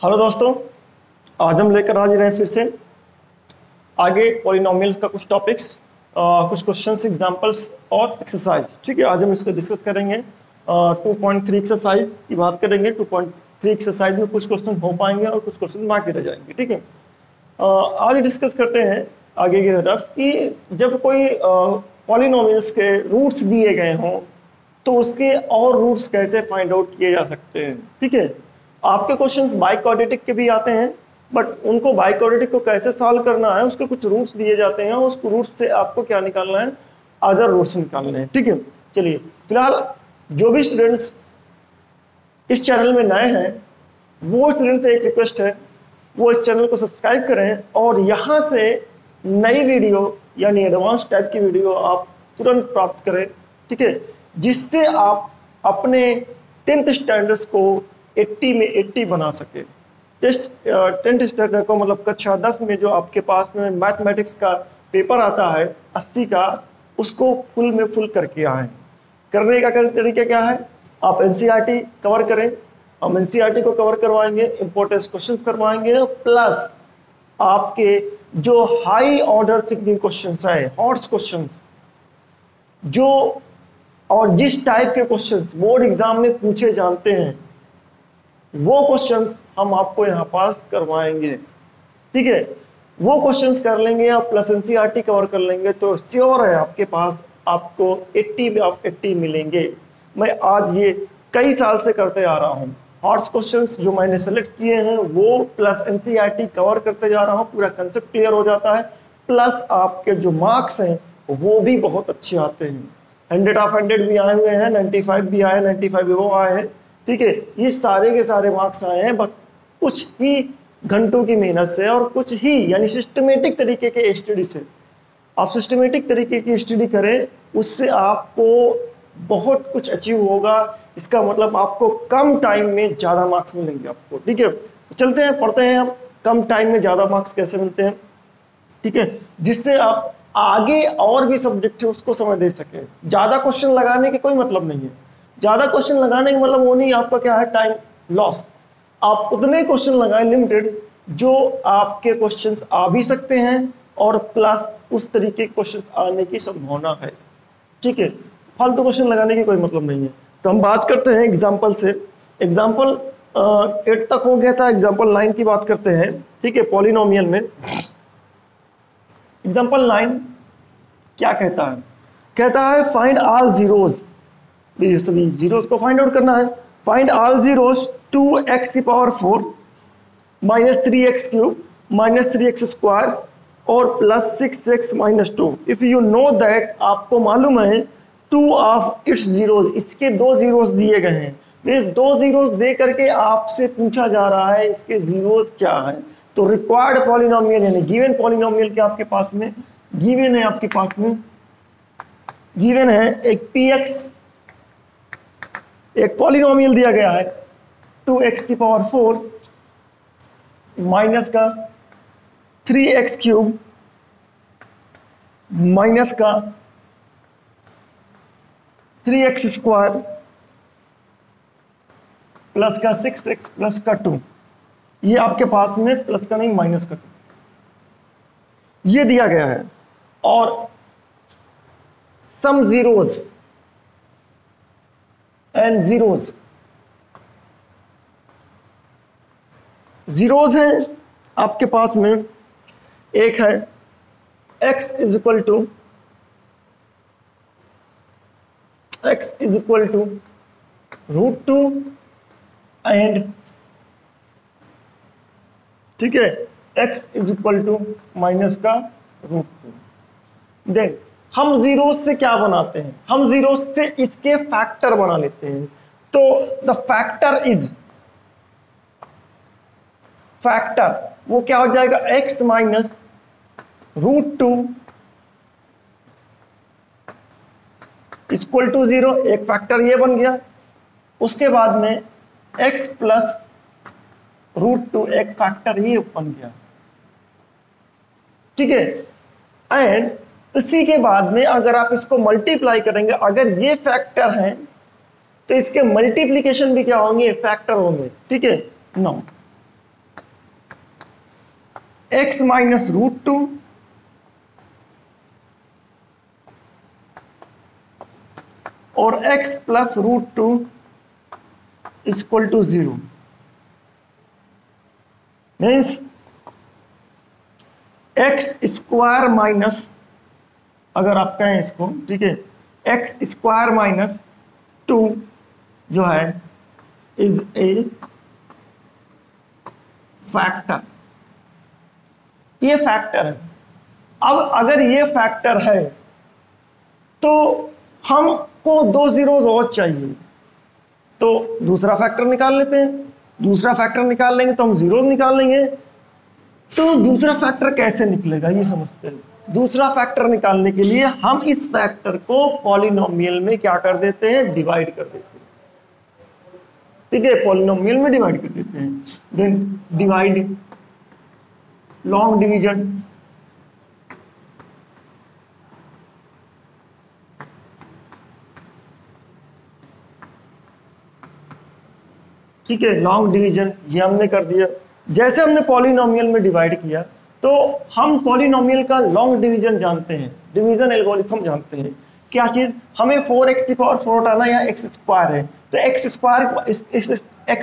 Hello दोस्तों, आज हम लेकर हाजिर हैं फिर से आगे पॉलिनोमियल्स का कुछ टॉपिक्स, कुछ क्वेश्चंस, एग्जांपल्स और एक्सरसाइज। ठीक है, आज हम इसको डिस्कस करेंगे। 2.3 एक्सरसाइज की बात करेंगे। 2.3 एक्सरसाइज में कुछ क्वेश्चन हो पाएंगे और कुछ क्वेश्चन बाकी रह जाएंगे। ठीक है, आज डिस्कस करते हैं आगे की तरफ कि जब कोई पॉलिनोमियल्स के रूट्स दिए गए हों तो उसके और रूट्स कैसे फाइंड आउट किए जा सकते हैं। ठीक है, आपके क्वेश्चंस बाई क्वाड्रेटिक के भी आते हैं, बट उनको बाई क्वाड्रेटिक को कैसे सॉल्व करना है उसके कुछ रूट्स दिए जाते हैं, उस रूट्स से आपको क्या निकालना है, अदर रूट्स निकालने हैं। ठीक है, चलिए फिलहाल जो भी स्टूडेंट्स इस चैनल में नए हैं वो स्टूडेंट्स से एक रिक्वेस्ट है, वो इस चैनल को सब्सक्राइब करें और यहाँ से नई वीडियो यानी एडवांस टाइप की वीडियो आप तुरंत प्राप्त करें। ठीक है, जिससे आप अपने 10th स्टैंडर्ड्स को 80 में 80 बना सके। 10th स्टैंडर्ड को मतलब कक्षा 10 में जो आपके पास में मैथमेटिक्स का पेपर आता है 80 का, उसको फुल में फुल करके आए। करने का तरीका क्या है, आप एनसीईआरटी कवर करें, हम एनसीईआरटी को कवर करवाएंगे, इंपॉर्टेंट क्वेश्चंस करवाएंगे, प्लस आपके जो हाई ऑर्डर थिंकिंग क्वेश्चंस है, हॉट्स क्वेश्चन, जो और जिस टाइप के क्वेश्चंस बोर्ड एग्जाम में पूछे जाते हैं वो क्वेश्चंस हम आपको यहाँ पास करवाएंगे। ठीक है, वो क्वेश्चंस कर लेंगे आप, प्लस एनसीईआरटी कवर कर लेंगे तो श्योर है आपके पास आपको 80 में ऑफ 80 मिलेंगे। मैं आज ये कई साल से करते आ रहा हूँ, हॉट्स क्वेश्चंस जो मैंने सेलेक्ट किए हैं वो प्लस एनसीईआरटी कवर करते जा रहा हूँ, पूरा कंसेप्ट क्लियर हो जाता है, प्लस आपके जो मार्क्स हैं वो भी बहुत अच्छे आते हैं। 100 ऑफ 100 भी आए हुए हैं, 95 भी आए, 95 वो आए हैं। ठीक है, ये सारे के सारे मार्क्स आए हैं बट कुछ ही घंटों की मेहनत से और कुछ ही यानी सिस्टमेटिक तरीके के स्टडी से। आप सिस्टमेटिक तरीके की स्टडी करें, उससे आपको बहुत कुछ अचीव होगा। इसका मतलब आपको कम टाइम में ज़्यादा मार्क्स मिलेंगे आपको। ठीक है, तो चलते हैं, पढ़ते हैं हम कम टाइम में ज़्यादा मार्क्स कैसे मिलते हैं। ठीक है, जिससे आप आगे और भी सब्जेक्ट है उसको समय दे सके। ज़्यादा क्वेश्चन लगाने के कोई मतलब नहीं है, ज़्यादा क्वेश्चन लगाने का मतलब वो नहीं आपका क्या है, टाइम लॉस। आप उतने क्वेश्चन लगाएं लिमिटेड जो आपके क्वेश्चंस आ भी सकते हैं और प्लस उस तरीके के क्वेश्चंस आने की संभावना है। ठीक है, फालतू क्वेश्चन लगाने की कोई मतलब नहीं है। तो हम बात करते हैं एग्जाम्पल से। एग्जाम्पल 8 तक हो गया था, एग्जाम्पल 9 की बात करते हैं। ठीक है, पॉलिनोमियल में एग्जाम्पल 9 क्या कहता है, कहता है फाइंड ऑल जीरोज, सभी जीरोज को फाइंड आउट करना है। फाइंड ऑल जीरोज 2x की power 4 minus 3x cube minus 3x square और plus 6x minus 2 if you know that, आपको मालूम है 2 ऑफ इट्स जीरोज, इसके 2 जीरोज दिए गए हैं। इस 2 जीरोज दे करके आपसे पूछा जा रहा है इसके जीरोज क्या है। तो रिक्वायर्ड पॉलिनोमियल यानी गिवन पॉलिनोमियल क्या आपके पास में गिवन है, आपके पास में गिवन है एक px, एक पॉलिनोमियल दिया गया है 2x की पावर 4 माइनस का 3x क्यूब माइनस का 3x स्क्वायर प्लस का 6x प्लस का 2, ये आपके पास में प्लस का नहीं माइनस का 2 ये दिया गया है। और sum zeros and zeros, zeros हैं आपके पास में, एक है x is equal to √2 and, ठीक है, x is equal to minus का √2। देन हम जीरो से क्या बनाते हैं, हम जीरो से इसके फैक्टर बना लेते हैं। तो द फैक्टर इज, फैक्टर वो क्या हो जाएगा, x माइनस √2 इक्वल टू 0, एक फैक्टर ये बन गया। उसके बाद में x प्लस √2 एक फैक्टर ये बन गया। ठीक है, एंड इसी के बाद में अगर आप इसको मल्टीप्लाई करेंगे, अगर ये फैक्टर है तो इसके मल्टीप्लिकेशन भी क्या होंगे, फैक्टर होंगे। ठीक है, no x minus root two और x plus root two equal to 0 means x square minus, अगर आप कहें इसको, ठीक है, एक्स स्क्वायर माइनस 2 जो है इज ए फैक्टर, ये फैक्टर है। अब अगर ये फैक्टर है तो हमको 2 जीरोज और चाहिए, तो दूसरा फैक्टर निकाल लेते हैं। दूसरा फैक्टर निकाल लेंगे तो हम जीरो निकाल लेंगे। तो दूसरा फैक्टर कैसे निकलेगा ये समझते हैं। दूसरा फैक्टर निकालने के लिए हम इस फैक्टर को पॉलिनोमियल में क्या कर देते हैं, डिवाइड कर देते हैं, ठीक है, पॉलिनोमियल में डिवाइड कर देते हैं। देन डिवाइड, लॉन्ग डिवीजन, ठीक है, लॉन्ग डिवीजन ये हमने कर दिया। जैसे हमने पॉलिनोमियल में डिवाइड किया तो हम पॉलिनोमियल का लॉन्ग डिवीजन जानते हैं, डिवीजन एल्गोरिथम जानते हैं। क्या चीज, हमें 4x की पावर 4 उठाना है, यहाँ x स्क्वायर है, तो x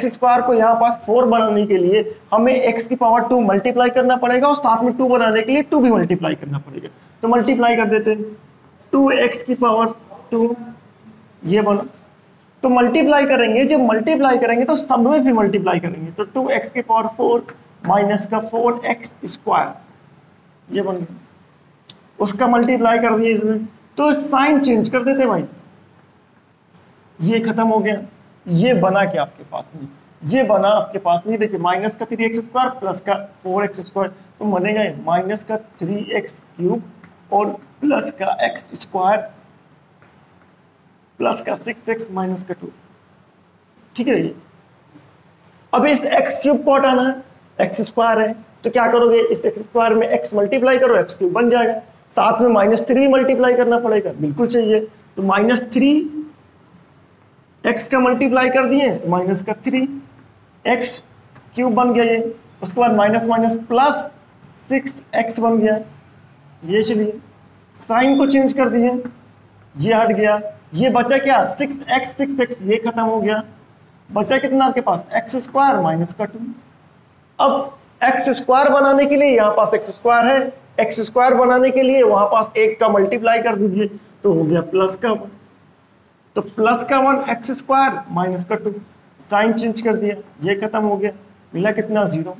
स्क्वायर को यहाँ पास 4 बनाने के लिए हमें x की पावर 2 मल्टीप्लाई करना पड़ेगा और साथ में 2 बनाने के लिए 2 भी मल्टीप्लाई करना पड़ेगा। तो मल्टीप्लाई कर देते हैं, 2x की पावर 2 ये बना। तो मल्टीप्लाई करेंगे, जब मल्टीप्लाई करेंगे तो सब में भी मल्टीप्लाई करेंगे, तो 2x की पावर 4 माइनस का 4x स्क्वायर ये बन गया। उसका मल्टीप्लाई कर दिया इसमें, तो साइन चेंज कर देते भाई, ये खत्म हो गया। ये बना क्या आपके पास में, ये बना आपके पास नहीं, देखिए माइनस का 3x स्क्वायर प्लस का 4x स्क्वायर, तो बनेगा माइनस का 3x क्यूब और प्लस का x स्क्वायर प्लस का 6x माइनस का 2, ठीक है। अब इस x क्यूब को हटाना है, x स्क्वायर है, तो क्या करोगे, इस x स्क्वायर में x मल्टीप्लाई करो, x क्यूब बन जाएगा। साथ में -3 भी मल्टीप्लाई करना पड़ेगा, बिल्कुल चाहिए। तो -3 x का मल्टीप्लाई कर दिए तो माइनस का 3x क्यूब बन गया ये। उसके बाद माइनस माइनस प्लस 6x बन गया ये। चलिए साइन को चेंज कर दिए, ये हट गया, ये बचा क्या 6x ये खत्म हो गया। बचा कितना आपके पास, x स्क्वायर माइनस का 2। अब x स्क्वायर बनाने के लिए यहाँ पास x स्क्वायर है, x स्क्वायर बनाने के लिए वहां पास 1 का मल्टीप्लाई कर दीजिए, तो हो गया प्लस का 1। तो प्लस का 1 x स्क्वायर माइनस का 2, साइन चेंज कर दिया, ये खत्म हो गया, मिला कितना 0।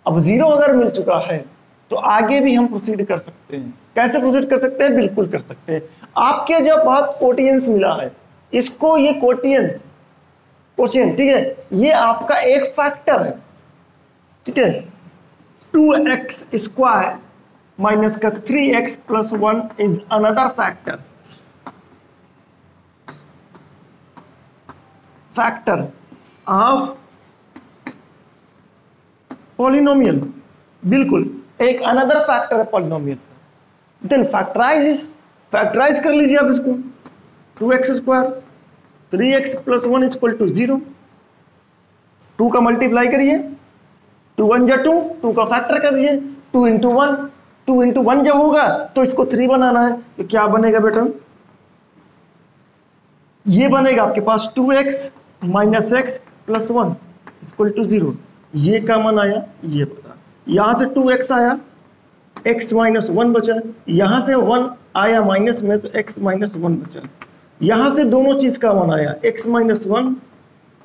अब 0 अगर मिल चुका है तो आगे भी हम प्रोसीड कर सकते हैं। कैसे प्रोसीड कर सकते हैं, बिल्कुल कर सकते हैं। आपके जब बहुत कोटियंस मिला है, इसको ये कोटियंस ठीक है, ये आपका एक फैक्टर है, ठीक है। 2x स्क्वायर माइनस का 3x plus 1 is another factor of polynomial, बिल्कुल एक अनदर फैक्टर है पॉलिनोमियल। देन फैक्टराइज कर लीजिए आप इसको, 2x square 3x plus 1 equal to 0। 2 का मल्टीप्लाई करिए, 2 1 जा 2, 2 का फैक्टर करिए, 2 इंटू 1, 2 इंटू 1 जब होगा तो इसको 3 बनाना है, तो क्या बनेगा बेटा, ये बनेगा आपके पास 2x minus x plus 1 equal to 0। ये कॉमन आया, ये बता, यहां से 2x आया, x माइनस 1 बचा, यहां से 1 आया माइनस में तो x माइनस 1 बचा। यहां से दोनों चीज कॉमन आया, x माइनस 1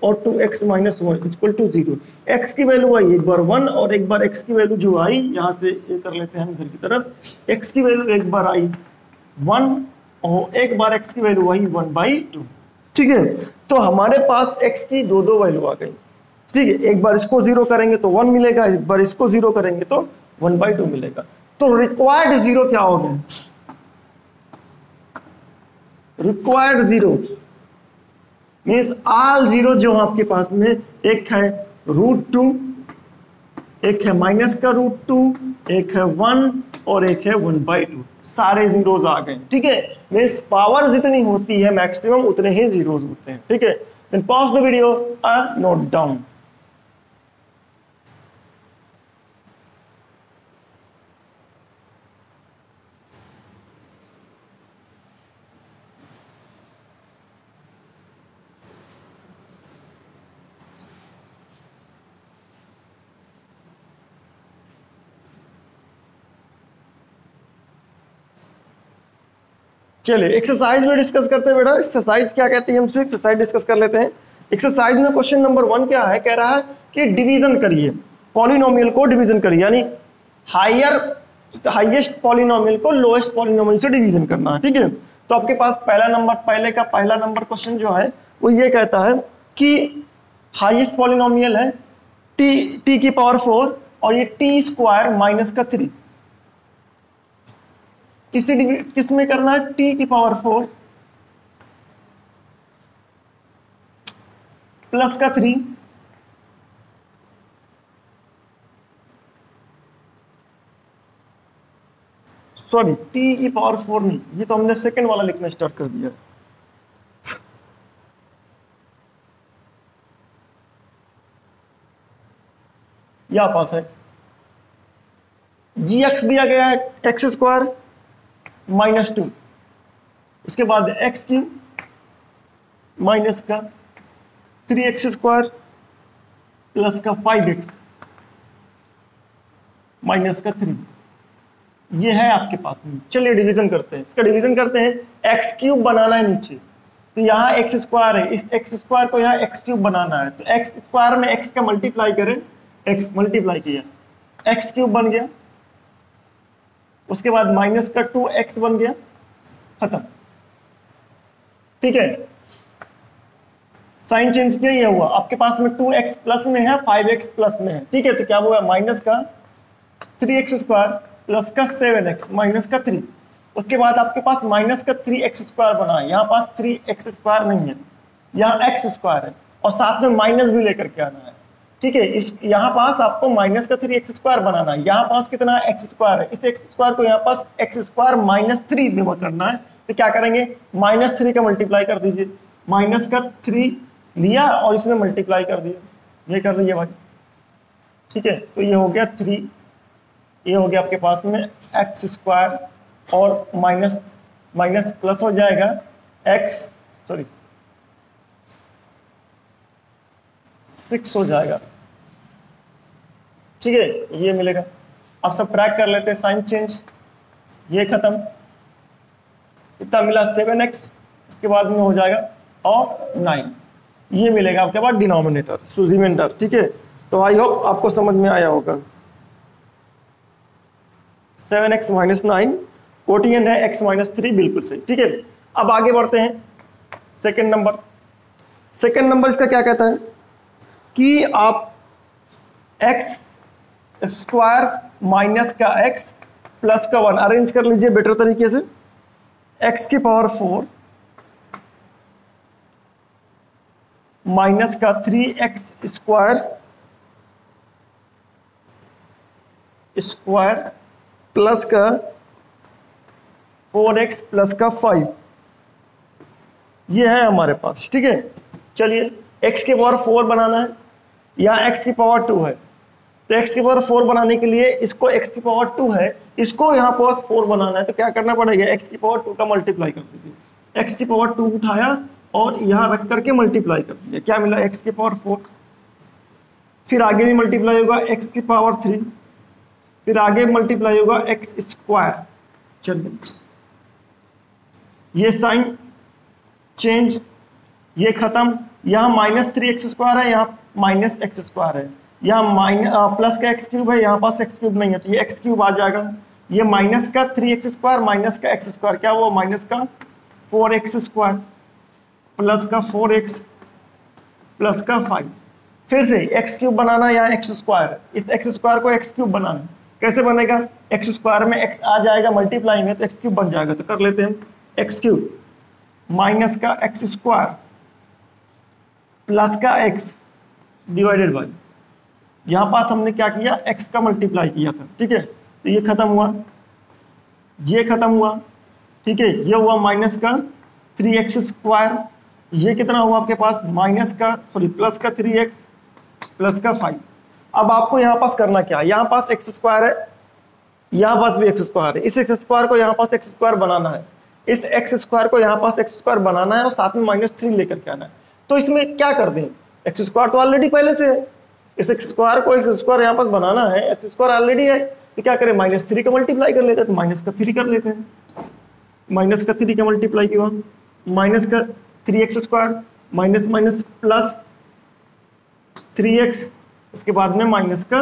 और 2x minus 1 equal to 0। x की वैल्यू आई एक बार 1 और एक बार x की वैल्यू जो आई, यहां से ये कर लेते हैं हम इधर की तरफ, x की वैल्यू एक बार आई 1 और एक बार x की वैल्यू आई 1/2, ठीक है। तो हमारे पास x की दो वैल्यू आ गई, ठीक है। एक बार इसको 0 करेंगे तो 1 मिलेगा, एक बार इसको 0 करेंगे तो 1/2 मिलेगा। तो रिक्वायर्ड 0 क्या हो गया, रिक्वायर्ड 0 मीन्स ऑल 0 जो आपके पास में, एक है √2, एक है माइनस का √2, एक है 1 और एक है 1/2, सारे जीरोज आ गए, ठीक है। मीन्स पावर जितनी होती है मैक्सिमम उतने ही जीरोज होते हैं, ठीक है। Then pause the video and note down. चलिए एक्सरसाइज में डिस्कस करते हैं बेटा। एक्सरसाइज क्या कहती है, हमसे एक्सरसाइज डिस्कस कर लेते हैं। एक्सरसाइज में क्वेश्चन नंबर 1 क्या है, कह रहा है कि डिवीजन करिए, पॉलिनोमियल को डिवीजन करिए, यानी हाईएस्ट पॉलिनोमियल को लोएस्ट पॉलिनोमियल से डिवीजन करना है, ठीक है। तो आपके पास पहला नंबर क्वेश्चन जो है वो ये कहता है कि हाईएस्ट पॉलिनोमियल है टी की पावर 4 और ये टी स्क्वायर माइनस का 3, किस में करना है, टी की पावर 4 प्लस का 3 सॉरी टी की पावर 4 नहीं, ये तो हमने सेकंड वाला लिखना स्टार्ट कर दिया। यहां पास है जी एक्स दिया गया है एक्स स्क्वायर -2, उसके बाद एक्स क्यूब माइनस का 3x स्क्वायर प्लस का 5x माइनस का 3, ये है आपके पास में। चलिए डिवीजन करते हैं, इसका डिवीजन करते हैं। एक्स क्यूब बनाना है नीचे, तो यहाँ एक्स स्क्वायर है, इस एक्स स्क्वायर को यहाँ एक्स क्यूब बनाना है, तो एक्स स्क्वायर में एक्स का मल्टीप्लाई करें, एक्स मल्टीप्लाई किया एक्स क्यूब बन गया, उसके बाद माइनस का 2x बन गया, खत्म, ठीक है। साइन चेंज किया, ये हुआ आपके पास में 2x प्लस में है 5x प्लस में है, ठीक है। तो क्या हुआ, माइनस का 3x स्क्वायर प्लस का 7x माइनस का 3, उसके बाद आपके पास माइनस का 3x स्क्वायर बना है, यहाँ पास 3x स्क्वायर नहीं है, यहाँ x स्क्वायर है और साथ में माइनस भी लेकर के आना है, ठीक है। इस यहाँ पास आपको माइनस का 3x स्क्वायर बनाना है, यहाँ पास कितना x स्क्वायर है, इस x स्क्वायर को यहाँ पास x स्क्वायर -3 में करना है, तो क्या करेंगे, -3 का मल्टीप्लाई कर दीजिए, माइनस का 3 लिया और इसमें मल्टीप्लाई कर दिया, ये कर दीजिए भाई, ठीक है। तो ये हो गया 3, ये हो गया आपके पास में x स्क्वायर और माइनस प्लस हो जाएगा x 6 हो जाएगा, ठीक है, ये मिलेगा। अब सब ट्रैक कर लेते हैं, साइन चेंज, ये खत्म, इतना मिला 7x, उसके बाद में हो जाएगा और 9, ये मिलेगा आपके पास डिनोमिनेटर, रिमाइंडर, ठीक है। तो आई होप आपको समझ में आया होगा। 7x - 9 कोटियन है x - 3, बिल्कुल सही, ठीक है। अब आगे बढ़ते हैं, सेकंड नंबर इसका क्या कहता है कि आप x स्क्वायर माइनस का x प्लस का 1 अरेंज कर लीजिए बेटर तरीके से, x की पावर 4 माइनस का 3x स्क्वायर प्लस का 4x प्लस का 5, ये है हमारे पास, ठीक है। चलिए x की पावर 4 बनाना है, यहाँ x की पावर 2 है, तो x की पावर 4 बनाने के लिए इसको x की पावर 2 है, इसको यहाँ पास 4 बनाना है, तो क्या करना पड़ेगा, x की पावर 2 का मल्टीप्लाई कर दीजिए, x की पावर 2 उठाया और यहाँ रख करके मल्टीप्लाई कर दिया, क्या मिला, x की पावर 4, फिर आगे भी मल्टीप्लाई होगा x की पावर 3, फिर आगे मल्टीप्लाई होगा x स्क्वायर। चलिए ये साइन चेंज, ये खत्म, यहाँ -3x स्क्वायर है, यहाँ -x स्क्वायर है, यहाँ प्लस का x क्यूब है, यहाँ पास x क्यूब नहीं है, तो ये x क्यूब आ जाएगा, ये माइनस का 3x स्क्वायर माइनस का x स्क्वायर, क्या हुआ, माइनस का 4x स्क्वायर प्लस का 4x प्लस का 5, फिर से x क्यूब बनाना, यहाँ x स्क्वायर, इस x स्क्वायर को x क्यूब बनाना, कैसे बनेगा, x स्क्वायर में x आ जाएगा मल्टीप्लाई में, तो x क्यूब बन जाएगा, तो कर लेते हैं, x क्यूब माइनस का x स्क्वायर प्लस का x डिवाइडेड बाई, यहाँ पास हमने क्या किया, x का मल्टीप्लाई किया था, ठीक है। तो ये खत्म हुआ, ये खत्म हुआ, ठीक है, ये हुआ माइनस का 3x स्क्वायर, ये कितना हुआ आपके पास, प्लस का 3x प्लस का 5। अब आपको यहाँ पास करना क्या है, यहाँ पास x स्क्वायर है, यहाँ पास भी x स्क्वायर है, इस x स्क्वायर को यहाँ पास x स्क्वायर बनाना है, इस x स्क्वायर को यहाँ पास x स्क्वायर बनाना है और साथ में -3 लेकर के आना है। तो इसमें क्या कर दें, x स्क्वायर तो ऑलरेडी पहले से है, इस x स्क्वायर को x स्क्वायर यहाँ पास बनाना है, x स्क्वायर ऑलरेडी है, तो क्या करें, -3 का मल्टीप्लाई कर लेते हैं, तो माइनस का 3 कर लेते हैं, माइनस का 3 का मल्टीप्लाई किया, माइनस का 3x² minus minus plus 3x, उसके बाद में माइनस का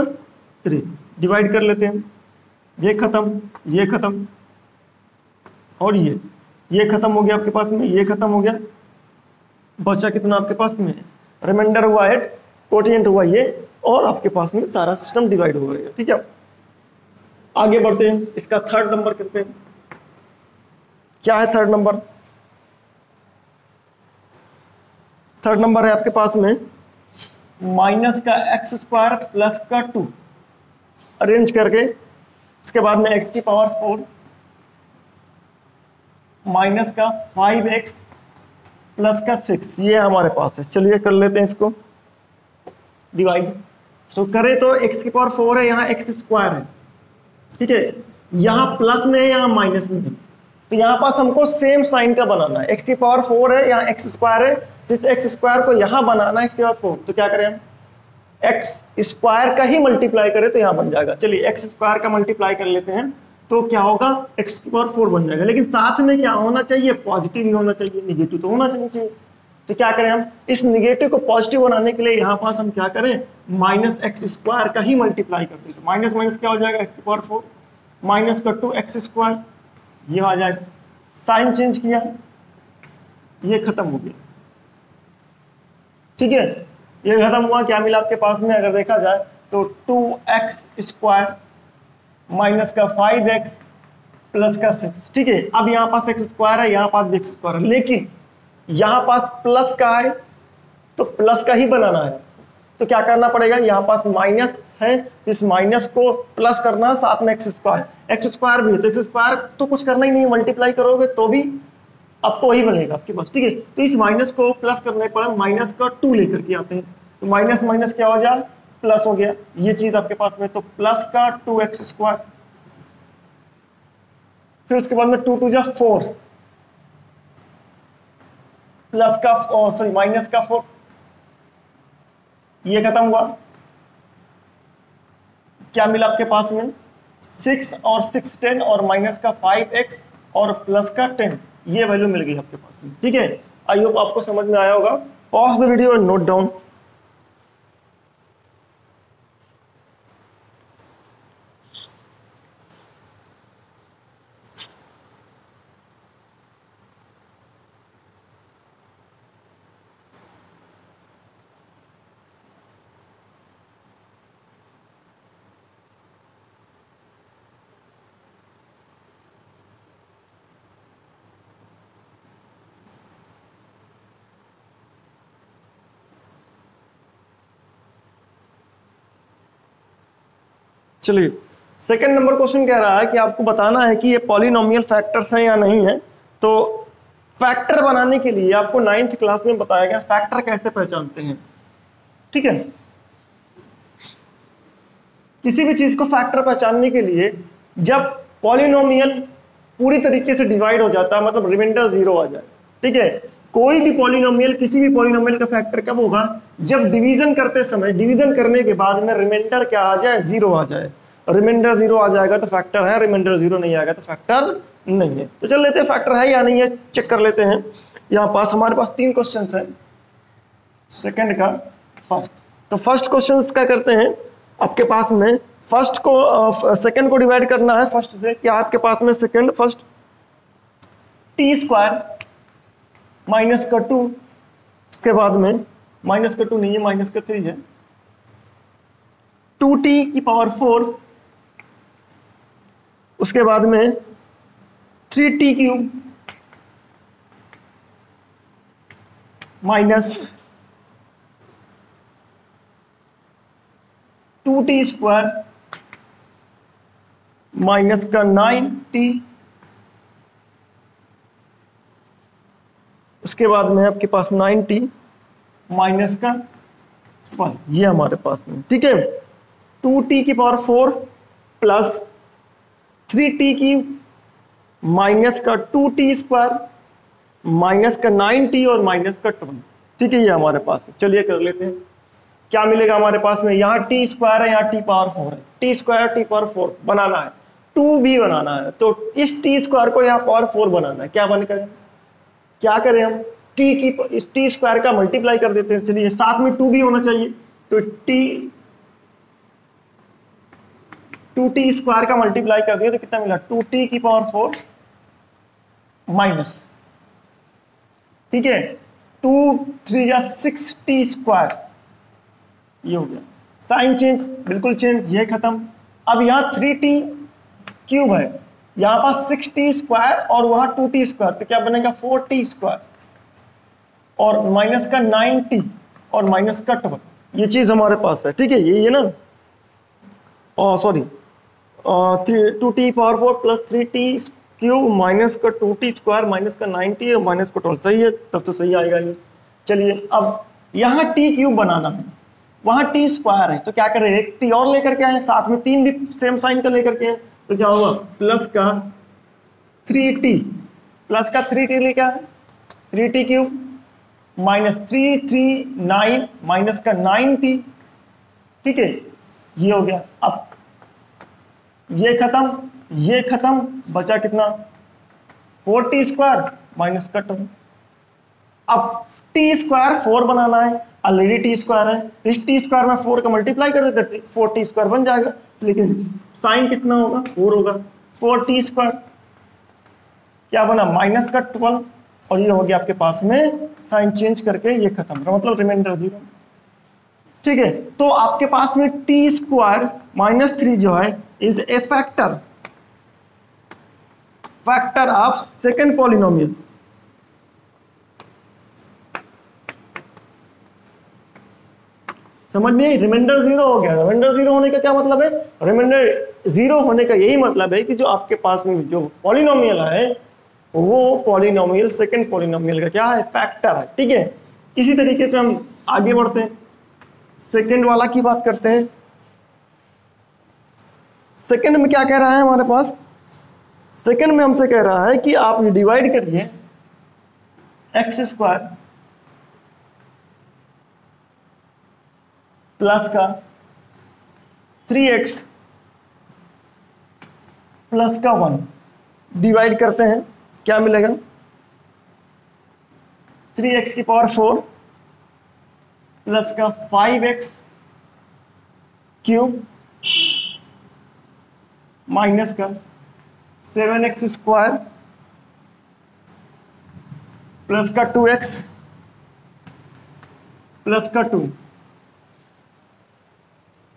3 डिवाइड कर लेते हैं, ये खत्म, ये खत्म और ये खत्म हो गया आपके पास में, ये खत्म हो गया, बचा कितना आपके पास में, रिमाइंडर हुआ है, कोटिएंट हुआ ये, और आपके पास में सारा सिस्टम डिवाइड हो गया। ठीक है, आगे बढ़ते हैं, इसका थर्ड नंबर करते हैं। क्या है थर्ड नंबर? थर्ड नंबर है आपके पास में माइनस का x² प्लस का 2 अरेंज करके, उसके बाद में x की पावर 4 माइनस का 5x प्लस का 6, ये हमारे पास है। चलिए कर लेते हैं इसको डिवाइड। तो करें तो x की पावर 4 है, यहाँ x² है, ठीक है, यहाँ प्लस में है, यहाँ माइनस में है, तो यहाँ पास हमको सेम साइन का बनाना है। x की पावर 4 है, यहाँ x² है, जिस x² को यहाँ बनाना है x की पावर 4, तो क्या करें हम, x² का ही मल्टीप्लाई करें तो यहाँ बन जाएगा। चलिए x² का मल्टीप्लाई कर लेते हैं, तो क्या होगा, x की पावर 4 बन जाएगा, लेकिन साथ में क्या होना चाहिए, पॉजिटिव ही होना चाहिए, निगेटिव तो होना चाहिए। तो क्या करें हम, इस निगेटिव को पॉजिटिव बनाने के लिए यहाँ पास हम क्या करें, माइनस x² का ही मल्टीप्लाई करते हैं, तो माइनस माइनस क्या हो जाएगा, x की पावर 4 माइनस का 2x², ये आ जाएगा, साइन चेंज किया, ये खत्म हो गया। ठीक है, ये खत्म हुआ, क्या मिला आपके पास में, अगर देखा जाए तो 2x² माइनस का 5x प्लस का 6। ठीक है, अब यहाँ पास x² है, यहाँ पास भी x² है, लेकिन यहाँ पास प्लस का है तो प्लस का ही बनाना है, तो क्या करना पड़ेगा, यहाँ पास माइनस है तो इस माइनस को प्लस करना, साथ में x² भी है, तो x² तो कुछ करना ही नहीं, मल्टीप्लाई करोगे तो भी आपको वही बनेगा आपके पास। ठीक है, तो इस माइनस को प्लस करने पर माइनस का 2 लेकर के आते हैं, तो माइनस माइनस क्या हो जाए, प्लस हो गया, ये चीज आपके पास में, तो प्लस का 2x², फिर उसके बाद में 2 2 जा 4 प्लस का सॉरी माइनस का 4, ये खत्म हुआ, क्या मिला आपके पास में, 6 और 6 10 और माइनस का 5x और प्लस का 10, ये वैल्यू मिल गई आपके पास में। ठीक है, आई होप आपको समझ में आया होगा। Pause the video and note down. चलिए, सेकंड नंबर क्वेश्चन कह रहा है कि आपको बताना है कि ये पॉलिनोमियल फैक्टर्स हैं या नहीं है। तो फैक्टर बनाने के लिए आपको 9th क्लास में बताया गया फैक्टर कैसे पहचानते हैं। ठीक है, किसी भी चीज को फैक्टर पहचानने के लिए जब पॉलिनोमियल पूरी तरीके से डिवाइड हो जाता है, मतलब रिमाइंडर 0 आ जाए। ठीक है, कोई भी पॉलिनोमियल, किसी भी पॉलिनोमियल का फैक्टर कब होगा, जब डिवीजन करते समय, डिवीजन करने के बाद में रिमाइंडर क्या आ जाए, 0 आ जाए। रिमाइंडर 0 आ जाएगा तो फैक्टर है, रिमाइंडर 0 नहीं आएगा तो फैक्टर नहीं है। तो चल लेते हैं फैक्टर है या नहीं है, चेक कर लेते हैं। यहाँ पास हमारे पास 3 क्वेश्चन है, सेकंड का फर्स्ट। तो फर्स्ट क्वेश्चन क्या करते हैं, आपके पास में फर्स्ट को सेकंड को डिवाइड करना है फर्स्ट से। क्या आपके पास में सेकंड फर्स्ट t² माइनस का 2, उसके बाद में माइनस का 2 नहीं है, माइनस का 3 है, 2t की पावर 4, उसके बाद में 3t³ माइनस 2t² माइनस का 9t, उसके बाद में आपके पास 9t माइनस का 1, ये हमारे पास में। ठीक है, 2t की पावर 4 प्लस 3t³ माइनस का 2t² माइनस का 9t और माइनस का 12। ठीक है, ये हमारे पास है। चलिए कर लेते हैं, क्या मिलेगा हमारे पास में, यहाँ t² है, यहाँ t पावर 4 है, t² t पावर 4 बनाना है। 2b बनाना है, तो इस टी स्क्वायर को यहाँ पावर 4 बनाना है। क्या बन करें, क्या करें हम, टी की इस टी स्क्वायर का मल्टीप्लाई कर देते हैं। चलिए साथ में 2b होना चाहिए, तो टू टी स्क्वायर का मल्टीप्लाई कर दिया तो कितना मिला, 2t की पावर 4 माइनस, ठीक है, 2 3 जा 6t स्क्वायर, ये हो गया। साइन चेंज, बिल्कुल चेंज, ये खत्म। अब यहाँ 3t क्यूब है, यहाँ पास 6t स्क्वायर और वहां 2t स्क्वायर, तो क्या बनेगा 4t स्क्वायर और माइनस का 9t और माइनस का 12, ये चीज हमारे पास है, ठीक है। ये ना, sorry, 2t power 4 plus 3t cube minus का 2t स्क्वायर माइनस का 9t और माइनस का 12, सही है, तब तो सही आएगा ये। चलिए अब यहाँ t क्यूब बनाना है, वहां t स्क्वायर है, तो क्या करें, एक t और लेकर के आए, साथ में 3 भी सेम साइन का लेकर के आए, तो क्या होगा, प्लस का 3t, प्लस का 3t लेके आए, 3t क्यूब माइनस 339 माइनस का 9t, ठीक है, ये हो गया। अब ये खत्म, बचा कितना, 4t स्क्वायर माइनस का 2। अब t स्क्वायर 4 बनाना है, ऑलरेडी टी स्क्वायर है, इस टी स्क्वायर में 4 का मल्टीप्लाई कर देते 4t स्क्वायर बन जाएगा, लेकिन साइन कितना होगा, 4 होगा, 4t स्क्वायर क्या बना, माइनस का 12, और ये हो गया आपके पास में साइन चेंज करके ये खत्म, मतलब रिमाइंडर 0, ठीक है। तो आपके पास में टी स्क्वायर माइनस 3 जो है is a factor of second polynomial, समझ में, रिमाइंडर 0 हो गया। रिमाइंडर 0 होने का क्या मतलब है, रिमाइंडर 0 होने का यही मतलब है कि जो आपके पास में जो पॉलिनोमियल है वो पॉलिनोमियल सेकंड पॉलिनोमियल का क्या है, फैक्टर है, ठीक है। इसी तरीके से हम आगे बढ़ते हैं, सेकंड वाला की बात करते हैं। सेकंड में क्या कह रहा है हमारे पास, सेकंड में हमसे कह रहा है कि आप ये डिवाइड करिए एक्स स्क्वायर प्लस का 3x प्लस का 1 डिवाइड करते हैं, क्या मिलेगा, 3x की पावर 4 प्लस का 5x क्यूब माइनस का 7x स्क्वायर प्लस का 2x प्लस का 2,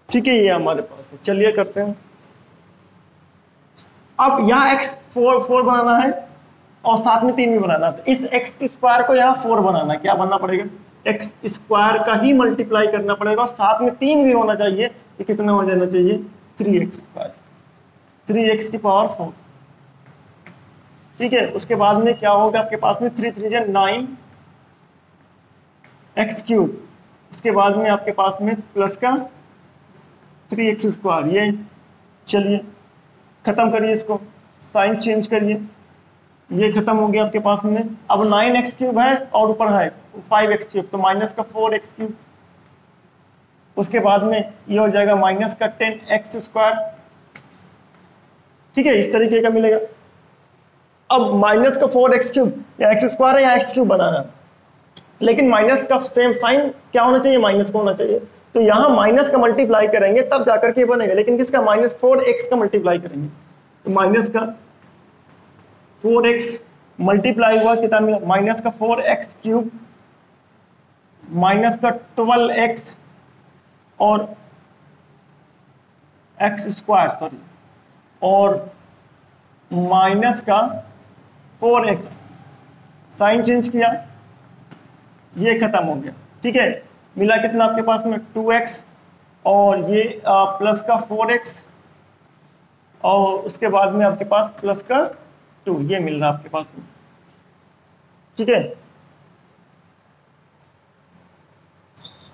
ठीक है, ये हमारे पास है। चलिए करते हैं, अब यहाँ x 4 बनाना है और साथ में 3 भी बनाना है, तो इस x के स्क्वायर को यहाँ 4 बनाना है, क्या बनना पड़ेगा, x स्क्वायर का ही मल्टीप्लाई करना पड़ेगा और साथ में 3 भी होना चाहिए, ये कितना हो जाना चाहिए, 3x स्क्वायर, 3x की पावर 4, ठीक है। उसके बाद में क्या होगा आपके पास में 3 3 9 x क्यूब, उसके बाद में आपके पास में प्लस का 3x स्क्वायर, ये चलिए खत्म करिए इसको, साइन चेंज करिए, ये खत्म हो गया आपके पास में। अब 9x क्यूब है और ऊपर है 5x क्यूब, तो माइनस का 4x क्यूब, उसके बाद में ये हो जाएगा माइनस का 10x स्क्वायर, ठीक है, इस तरीके का मिलेगा। अब माइनस का 4x क्यूब या x स्क्वायर है या x क्यूब बनाना, लेकिन माइनस का सेम साइन क्या होना चाहिए, माइनस का होना चाहिए, तो यहां माइनस का मल्टीप्लाई करेंगे तब जाकर के बनेगा, लेकिन किसका, माइनस 4x का मल्टीप्लाई करेंगे, तो माइनस का 4x मल्टीप्लाई हुआ कितना मिला, माइनस का 4x क्यूब माइनस का 12x और x स्क्वायर, सॉरी, और माइनस का 4x, साइन चेंज किया, ये खत्म हो गया, ठीक है। मिला कितना आपके पास में 2x और ये प्लस का 4x और उसके बाद में आपके पास प्लस का 2, ये मिल रहा आपके पास में, ठीक है।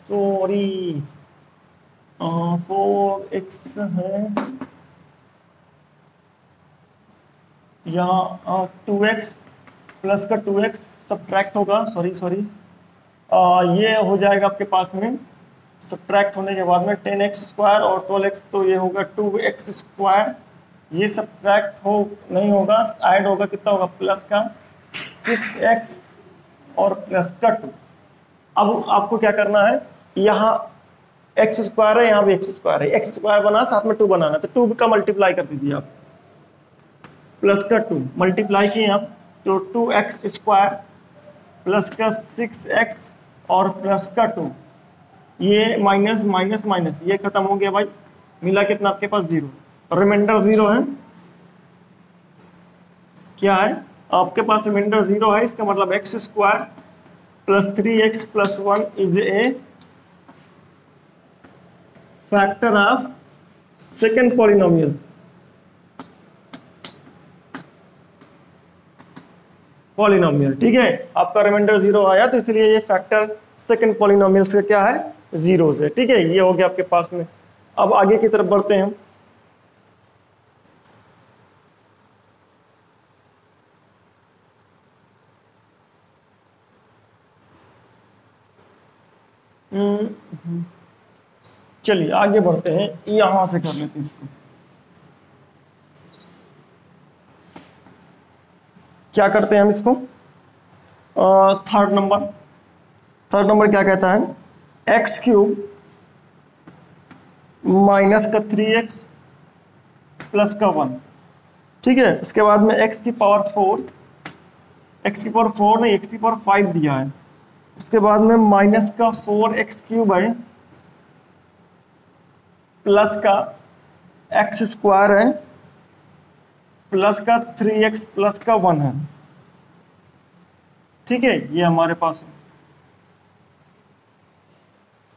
सॉरी 4x है यहाँ, 2x प्लस का 2x सब्ट्रैक्ट होगा, सॉरी ये हो जाएगा आपके पास में, सब्ट्रैक्ट होने के बाद में 10x स्क्वायर और 12x, तो ये होगा 2x स्क्वायर ये सब्ट्रैक्ट हो नहीं होगा, ऐड होगा, कितना होगा प्लस का 6x और प्लस का 2। अब आपको क्या करना है, यहाँ एक्स स्क्वायर है, यहाँ भी एक्स स्क्वायर है, एक्स स्क्वायर बना साथ में 2 बनाना, तो 2 का मल्टीप्लाई कर दीजिए आप, प्लस का 2 मल्टीप्लाई किए आप तो 2x स्क्वायर प्लस का 6x और प्लस का 2, ये माइनस माइनस माइनस ये खत्म हो गया भाई, मिला कितना आपके पास 0, रिमाइंडर 0 है। क्या है आपके पास रिमाइंडर 0 है, इसका मतलब x square plus 3x plus 1 is a factor of second polynomial. Polynomial ठीक है, आपका रिमाइंडर 0 आया तो इसलिए ये फैक्टर सेकेंड पॉलिनोमियल से क्या है 0 से, ठीक है, ये हो गया आपके पास में। अब आगे की तरफ बढ़ते हैं। चलिए आगे बढ़ते हैं, यहां से कर लेते हैं इसको। क्या करते हैं हम इसको, थर्ड नंबर क्या कहता है, एक्स क्यूब माइनस का 3x प्लस का 1, ठीक है। उसके बाद में x की पावर 4 नहीं, x की पावर 5 दिया है। उसके बाद में माइनस का 4x क्यूब है प्लस का x स्क्वायर है प्लस का 3x प्लस का 1 है, ठीक है, ये हमारे पास है।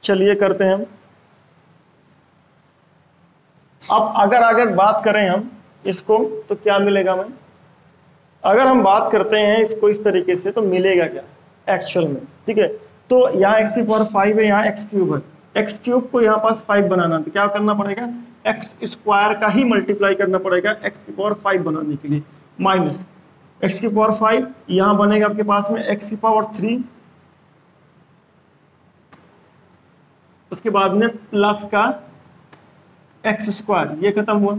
चलिए करते हैं हम। अब अगर बात करें हम इसको तो क्या मिलेगा हमें, अगर हम बात करते हैं इसको इस तरीके से तो मिलेगा क्या एक्चुअल में, ठीक है। तो यहाँ x की पावर 5 है, यहाँ x क्यूब है, x क्यूब को यहाँ पास 5 बनाना तो क्या करना पड़ेगा, x स्क्वायर का ही मल्टीप्लाई करना पड़ेगा x की पावर 5 बनाने के लिए, माइनस x की पावर 5 यहाँ बनेगा आपके पास में x की पावर 3, उसके बाद में प्लस का एक्स स्क्वायर, ये खत्म हुआ,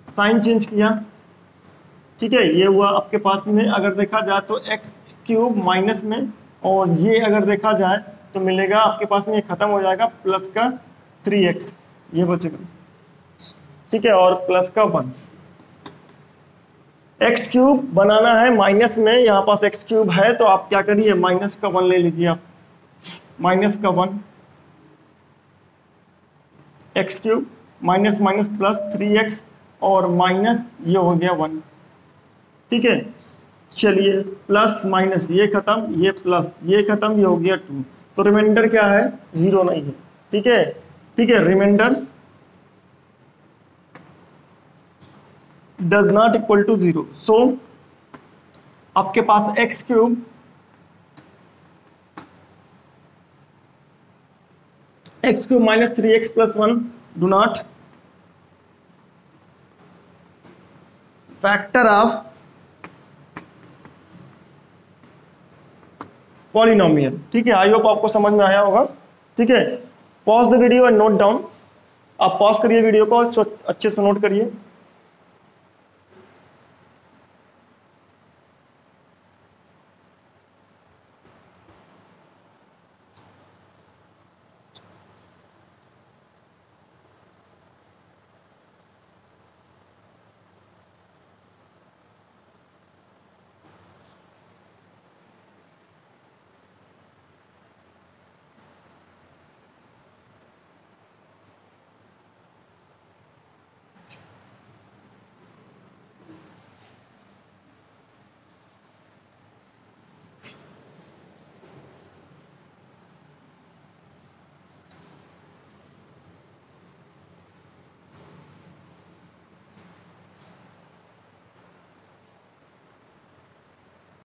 साइन चेंज किया, ठीक है, ये हुआ आपके पास में। अगर देखा जाए तो एक्स क्यूब माइनस में, और ये अगर देखा जाए तो मिलेगा आपके पास में, ये खत्म हो जाएगा, प्लस का 3x ये बचेगा, ठीक है, और प्लस का 1। एक्स क्यूब बनाना है माइनस में, यहाँ पास एक्स क्यूब है तो आप क्या करिए माइनस का 1 ले लीजिए आप, माइनस का 1 x cube minus minus plus 3x और माइनस ये हो गया 1, ठीक है। चलिए प्लस माइनस ये खत्म, ये प्लस ये खत्म, ये हो गया 2, तो रिमाइंडर क्या है 0 नहीं है, ठीक है, ठीक है, remainder does not equal to 0। So आपके पास x cube minus 3x plus 1 do not factor of polynomial, ठीक है। आई होप आपको समझ में आया होगा, ठीक है। Pause the video and note down, आप पॉज करिए वीडियो को, अच्छे से नोट करिए।